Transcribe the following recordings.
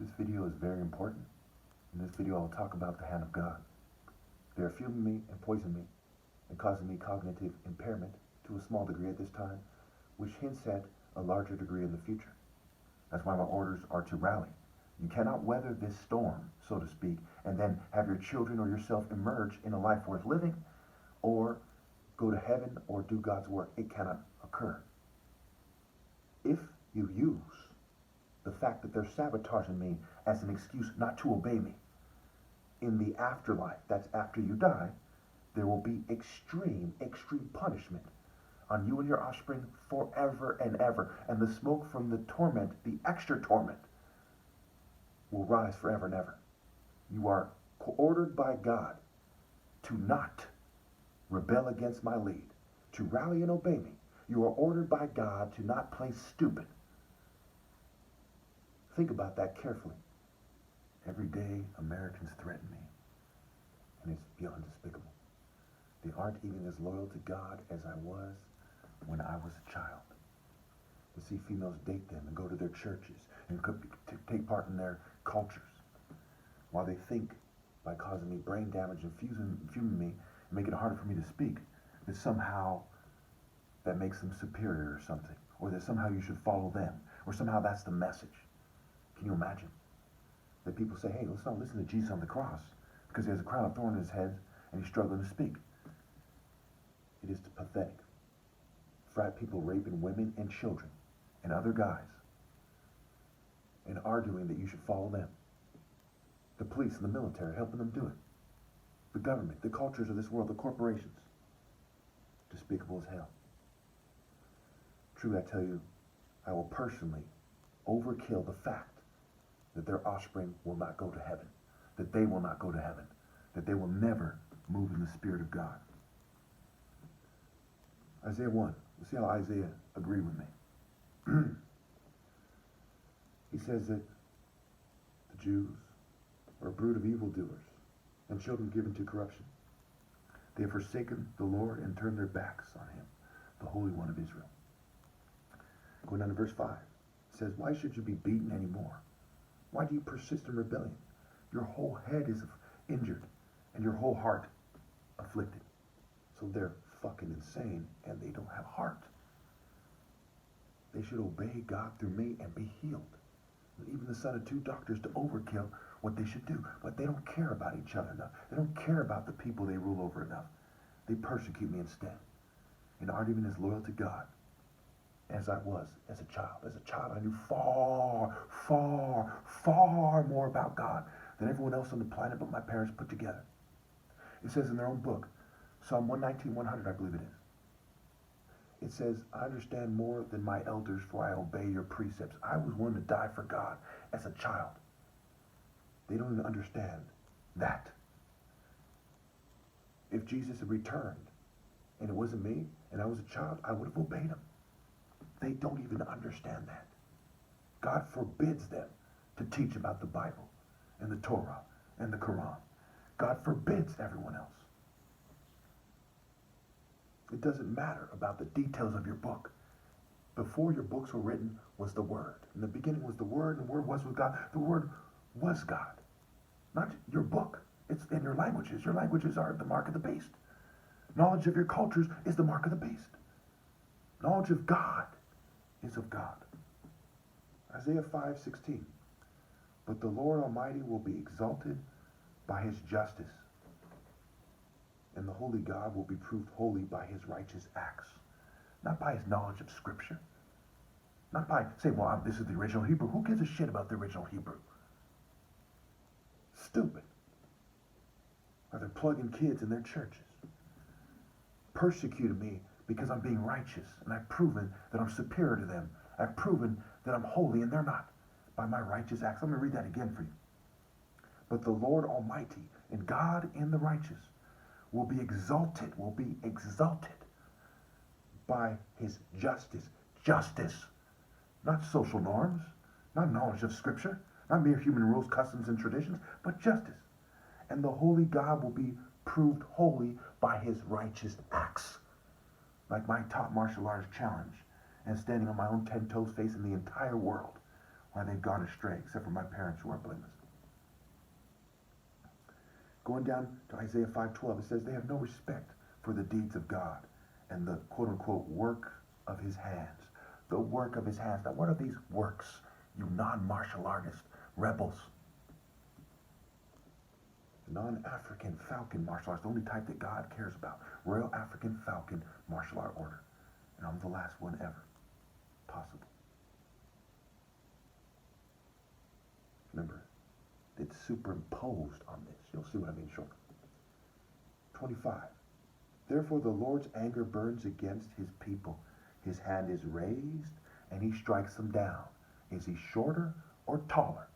This video is very important. In this video, I will talk about the hand of God. They are fuming me and poisoning me and causing me cognitive impairment to a small degree at this time, which hints at a larger degree in the future. That's why my orders are to rally. You cannot weather this storm, so to speak, and then have your children or yourself emerge in a life worth living, or go to heaven or do God's work. It cannot occur. If you use the fact that they're sabotaging me as an excuse not to obey me, in the afterlife, that's after you die, there will be extreme punishment on you and your offspring forever and ever. And the smoke from the torment, the extra torment, will rise forever and ever. You are ordered by God to not rebel against my lead, to rally and obey me. You are ordered by God to not play stupid. Think about that carefully. Every day, Americans threaten me, and it's beyond despicable. They aren't even as loyal to God as I was when I was a child. To see females date them and go to their churches and take part in their cultures, while they think, by causing me brain damage and fuming me and making it harder for me to speak, that somehow that makes them superior or something, or that somehow you should follow them, or somehow that's the message. Can you imagine? That people say, hey, let's not listen to Jesus on the cross because he has a crown of thorns in his head and he's struggling to speak. It is pathetic. Frat people raping women and children and other guys and arguing that you should follow them. The police and the military helping them do it. The government, the cultures of this world, the corporations. Despicable as hell. True, I tell you, I will personally overkill the fact that their offspring will not go to heaven, that they will not go to heaven, that they will never move in the Spirit of God. Isaiah 1. Let's see how Isaiah agreed with me. He says that the Jews are a brood of evildoers and children given to corruption. They have forsaken the Lord and turned their backs on him, the Holy One of Israel. Going on to verse 5. It says, why should you be beaten anymore? Why do you persist in rebellion? Your whole head is injured and your whole heart afflicted. So they're fucking insane and they don't have heart. They should obey God through me and be healed. And even the son of two doctors to overkill what they should do. But they don't care about each other enough. They don't care about the people they rule over enough. They persecute me instead and aren't even as loyal to God as I was as a child. As a child, I knew far more about God than everyone else on the planet but my parents put together. It says in their own book, Psalm 119, 100, I believe it is. It says, I understand more than my elders, for I obey your precepts. I was willing to die for God as a child. They don't even understand that. If Jesus had returned and it wasn't me and I was a child, I would have obeyed him. They don't even understand that. God forbids them to teach about the Bible and the Torah and the Quran. God forbids everyone else. It doesn't matter about the details of your book. Before your books were written was the Word. In the beginning was the Word, and the Word was with God. The Word was God. Not your book. It's in your languages. Your languages are the mark of the beast. Knowledge of your cultures is the mark of the beast. Knowledge of God is of God. Isaiah 5:16. But the Lord Almighty will be exalted by his justice, and the holy God will be proved holy by his righteous acts. Not by his knowledge of Scripture. Not by saying, well, this is the original Hebrew. Who gives a shit about the original Hebrew? Stupid. Or they're plugging kids in their churches. Persecuted me because I'm being righteous, and I've proven that I'm superior to them. I've proven that I'm holy, and they're not, by my righteous acts. Let me read that again for you. But the Lord Almighty, and God in the righteous, will be exalted by his justice. Justice. Not social norms, not knowledge of Scripture, not mere human rules, customs, and traditions, but justice. And the holy God will be proved holy by his righteous acts. Like my top martial arts challenge and standing on my own 10 toes facing the entire world why they've gone astray, except for my parents who are blameless. Going down to Isaiah 5:12, it says they have no respect for the deeds of God and the quote-unquote work of his hands. The work of his hands. Now, what are these works, you non-martial artist rebels? Non-African Falcon martial arts, the only type that God cares about. Royal African Falcon martial art order. And I'm the last one ever possible. Remember, it's superimposed on this. You'll see what I mean shortly. 25. Therefore the Lord's anger burns against his people. His hand is raised, and he strikes them down. Is he shorter or taller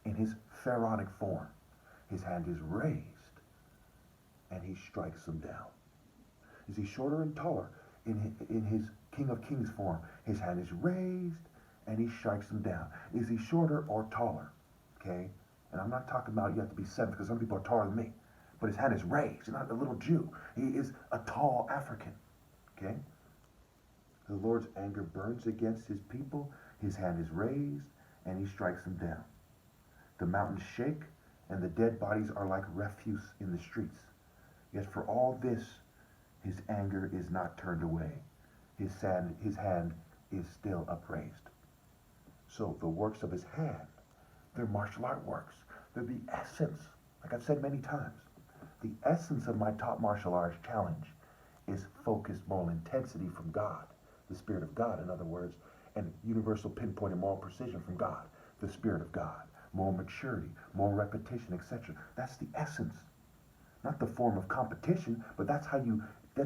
in his pharaonic form? His hand is raised, and he strikes them down. Is he shorter and taller in his King of Kings form? His hand is raised, and he strikes them down. Is he shorter or taller? Okay? And I'm not talking about you have to be 7, because some people are taller than me. But his hand is raised. He's not a little Jew. He is a tall African. Okay? The Lord's anger burns against his people. His hand is raised, and he strikes them down. The mountains shake, and the dead bodies are like refuse in the streets. Yet for all this, his anger is not turned away. His hand is still upraised. So the works of his hand, they're martial art works. They're the essence, like I've said many times. The essence of my top martial arts challenge is focused moral intensity from God, the Spirit of God, in other words, and universal pinpoint and moral precision from God, the Spirit of God, moral maturity, moral repetition, etc. That's the essence. Not the form of competition, but that's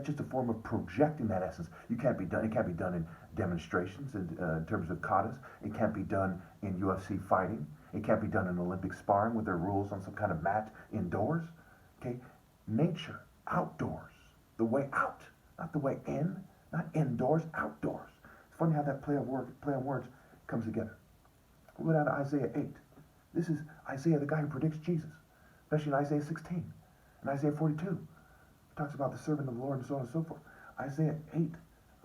just a form of projecting that essence. It can't be done in demonstrations in terms of katas. It can't be done in UFC fighting. It can't be done in Olympic sparring with their rules on some kind of mat indoors. Okay? Nature, outdoors, the way out, not the way in, not indoors, outdoors. It's funny how that play on words comes together. We'll go down to Isaiah 8. This is Isaiah, the guy who predicts Jesus, especially in Isaiah 16 and Isaiah 42. It talks about the servant of the Lord and so on and so forth. Isaiah 8,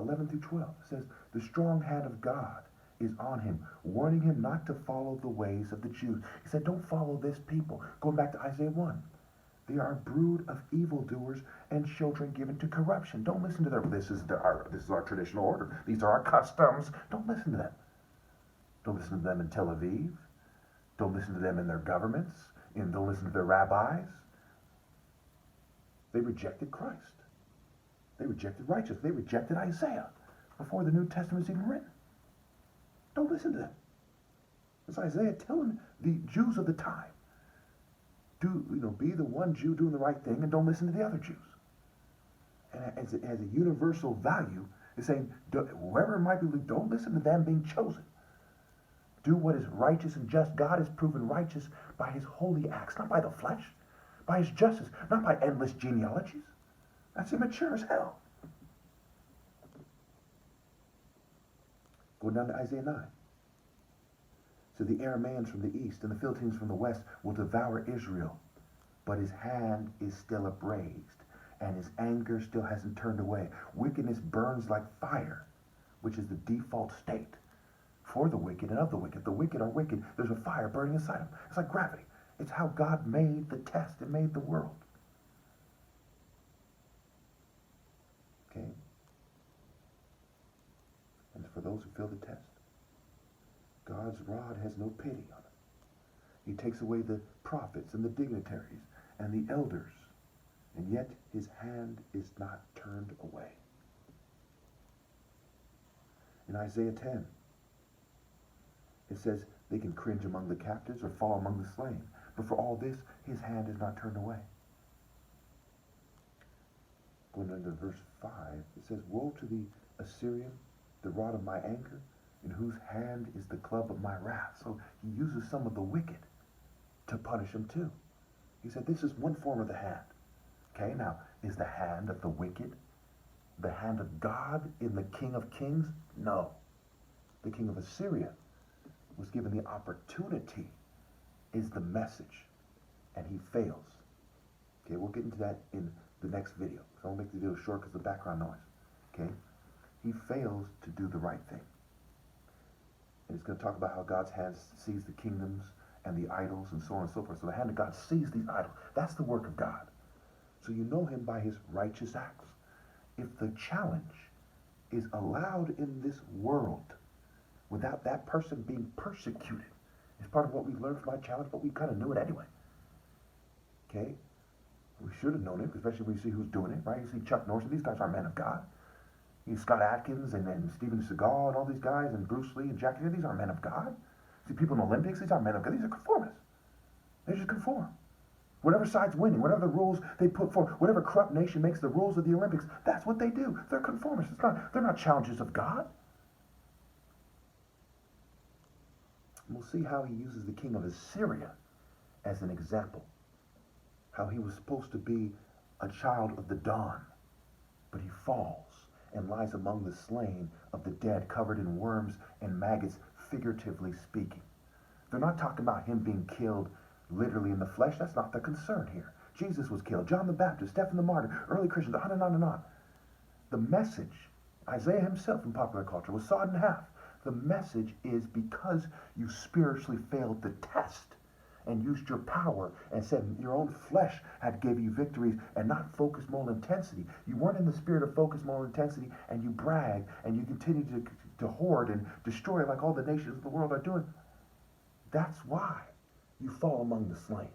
11 through 12 says, the strong hand of God is on him, warning him not to follow the ways of the Jews. He said, don't follow this people. Going back to Isaiah 1. They are a brood of evildoers and children given to corruption. Don't listen to them. This is our traditional order. These are our customs. Don't listen to them. Don't listen to them in Tel Aviv. Don't listen to them in their governments. And don't listen to their rabbis. They rejected Christ. They rejected righteousness. They rejected Isaiah before the New Testament was even written. Don't listen to them. It's Isaiah telling the Jews of the time, be the one Jew doing the right thing and don't listen to the other Jews. And as a universal value, it's saying, whoever might be, don't listen to them being chosen. Do what is righteous and just. God is proven righteous by his holy acts, not by the flesh, by his justice, not by endless genealogies. That's immature as hell. Going down to Isaiah 9. So the Arameans from the east and the Philistines from the west will devour Israel, but his hand is still upraised, and his anger still hasn't turned away. Wickedness burns like fire, which is the default state for the wicked and of the wicked. The wicked are wicked. There's a fire burning inside them. It's like gravity. It's how God made the test and made the world. Okay? And for those who fail the test, God's rod has no pity on them. He takes away the prophets and the dignitaries and the elders, and yet his hand is not turned away. In Isaiah 10, it says they can cringe among the captives or fall among the slain, but for all this, his hand is not turned away. Going into verse 5, it says, woe to the Assyrian, the rod of my anger, in whose hand is the club of my wrath. So he uses some of the wicked to punish them too. He said this is one form of the hand. Okay, now, is the hand of the wicked the hand of God in the King of Kings? No. The king of Assyria was given the opportunity, is the message, and he fails. Okay, we'll get into that in the next video. So I'll make the video short because of the background noise. Okay? He fails to do the right thing. And it's going to talk about how God's hand sees the kingdoms and the idols and so on and so forth. So the hand of God sees these idols. That's the work of God. So you know him by his righteous acts. If the challenge is allowed in this world without that person being persecuted, it's part of what we've learned from our challenge, but we kind of knew it anyway. Okay? We should have known it, especially when you see who's doing it, right? You see Chuck Norris, these guys are men of God. You see Scott Atkins and Steven Seagal and all these guys and Bruce Lee and Jackie, these aren't men of God. See people in the Olympics, these aren't men of God, these are conformists. They just conform. Whatever side's winning, whatever the rules they put forward, whatever corrupt nation makes the rules of the Olympics, that's what they do. They're conformists. They're not challengers of God. And we'll see how he uses the king of Assyria as an example. How he was supposed to be a child of the dawn, but he falls and lies among the slain of the dead, covered in worms and maggots, figuratively speaking. They're not talking about him being killed literally in the flesh. That's not the concern here. Jesus was killed. John the Baptist, Stephen the martyr, early Christians, on and on and on. The message, Isaiah himself in popular culture was sawed in half. The message is because you spiritually failed the test and used your power and said your own flesh had gave you victories and not focused moral intensity. You weren't in the spirit of focused moral intensity, and you brag and you continue to hoard and destroy like all the nations of the world are doing. That's why you fall among the slain.